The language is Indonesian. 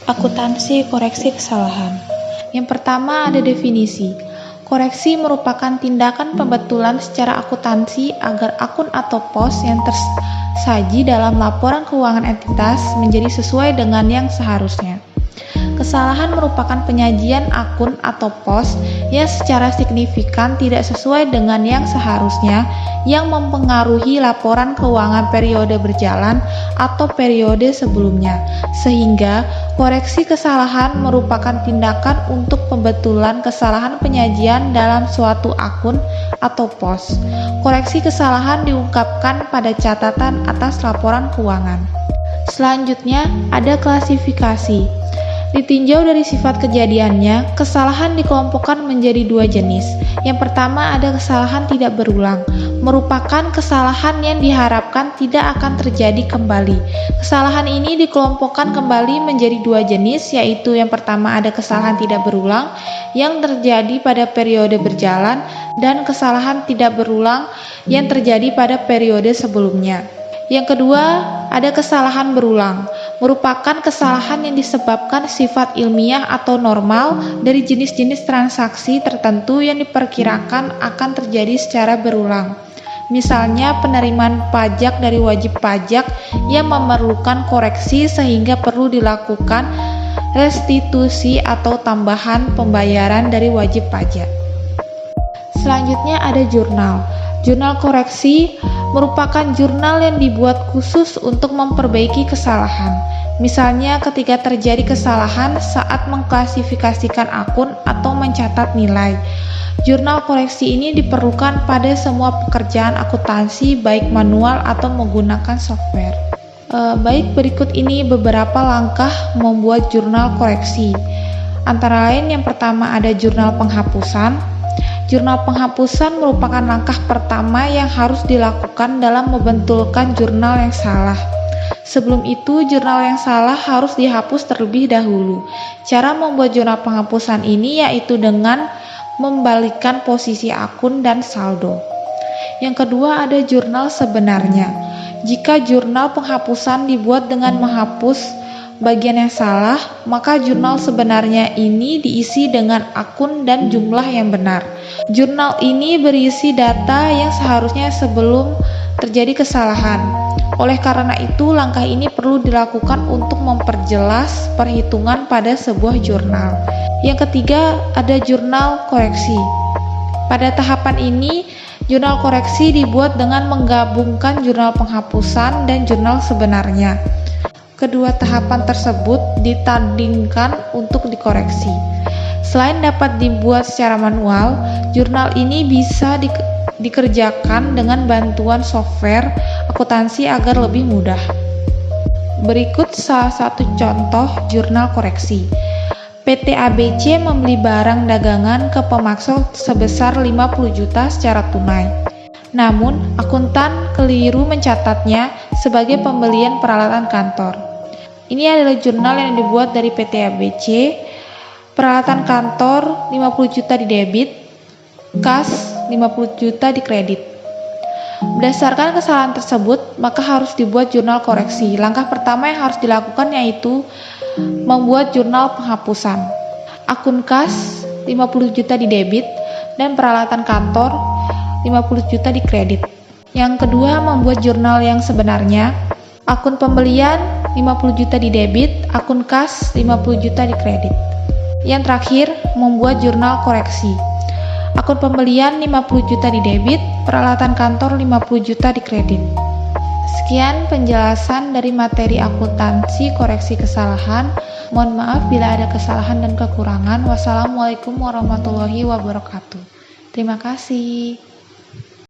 Akuntansi koreksi kesalahan. Yang pertama ada definisi. Koreksi merupakan tindakan pembetulan secara akuntansi agar akun atau pos yang tersaji dalam laporan keuangan entitas menjadi sesuai dengan yang seharusnya. Kesalahan merupakan penyajian akun atau pos yang secara signifikan tidak sesuai dengan yang seharusnya yang mempengaruhi laporan keuangan periode berjalan atau periode sebelumnya, sehingga koreksi kesalahan merupakan tindakan untuk pembetulan kesalahan penyajian dalam suatu akun atau pos. Koreksi kesalahan diungkapkan pada catatan atas laporan keuangan. Selanjutnya ada klasifikasi. Ditinjau dari sifat kejadiannya, kesalahan dikelompokkan menjadi dua jenis. Yang pertama ada kesalahan tidak berulang, merupakan kesalahan yang diharapkan tidak akan terjadi kembali. Kesalahan ini dikelompokkan kembali menjadi dua jenis, yaitu yang pertama ada kesalahan tidak berulang yang terjadi pada periode berjalan dan kesalahan tidak berulang yang terjadi pada periode sebelumnya. Yang kedua, ada kesalahan berulang, merupakan kesalahan yang disebabkan sifat ilmiah atau normal dari jenis-jenis transaksi tertentu yang diperkirakan akan terjadi secara berulang. Misalnya penerimaan pajak dari wajib pajak yang memerlukan koreksi sehingga perlu dilakukan restitusi atau tambahan pembayaran dari wajib pajak. Selanjutnya ada jurnal. Jurnal koreksi merupakan jurnal yang dibuat khusus untuk memperbaiki kesalahan. Misalnya ketika terjadi kesalahan saat mengklasifikasikan akun atau mencatat nilai. Jurnal koreksi ini diperlukan pada semua pekerjaan akuntansi baik manual atau menggunakan software. Baik, berikut ini beberapa langkah membuat jurnal koreksi. Antara lain yang pertama ada jurnal penghapusan. Jurnal penghapusan merupakan langkah pertama yang harus dilakukan dalam membentulkan jurnal yang salah. Sebelum itu, jurnal yang salah harus dihapus terlebih dahulu. Cara membuat jurnal penghapusan ini yaitu dengan membalikkan posisi akun dan saldo. Yang kedua ada jurnal sebenarnya. Jika jurnal penghapusan dibuat dengan menghapus bagian yang salah, maka jurnal sebenarnya ini diisi dengan akun dan jumlah yang benar. Jurnal ini berisi data yang seharusnya sebelum terjadi kesalahan. Oleh karena itu, langkah ini perlu dilakukan untuk memperjelas perhitungan pada sebuah jurnal. Yang ketiga, ada jurnal koreksi. Pada tahapan ini, jurnal koreksi dibuat dengan menggabungkan jurnal penghapusan dan jurnal sebenarnya. Kedua tahapan tersebut ditandingkan untuk dikoreksi. Selain dapat dibuat secara manual, jurnal ini bisa dikerjakan dengan bantuan software akuntansi agar lebih mudah. Berikut salah satu contoh jurnal koreksi. PT ABC membeli barang dagangan ke pemaksud sebesar 50 juta secara tunai. Namun, akuntan keliru mencatatnya sebagai pembelian peralatan kantor. Ini adalah jurnal yang dibuat dari PT ABC. Peralatan kantor 50 juta di debit, kas 50 juta di kredit. Berdasarkan kesalahan tersebut, maka harus dibuat jurnal koreksi. Langkah pertama yang harus dilakukan yaitu membuat jurnal penghapusan. Akun kas 50 juta di debit dan peralatan kantor 50 juta di kredit. Yang kedua, membuat jurnal yang sebenarnya. Akun pembelian 50 juta di debit, akun kas 50 juta di kredit. Yang terakhir, membuat jurnal koreksi. Akun pembelian 50 juta di debit, peralatan kantor 50 juta di kredit. Sekian penjelasan dari materi akuntansi koreksi kesalahan. Mohon maaf bila ada kesalahan dan kekurangan. Wassalamualaikum warahmatullahi wabarakatuh. Terima kasih.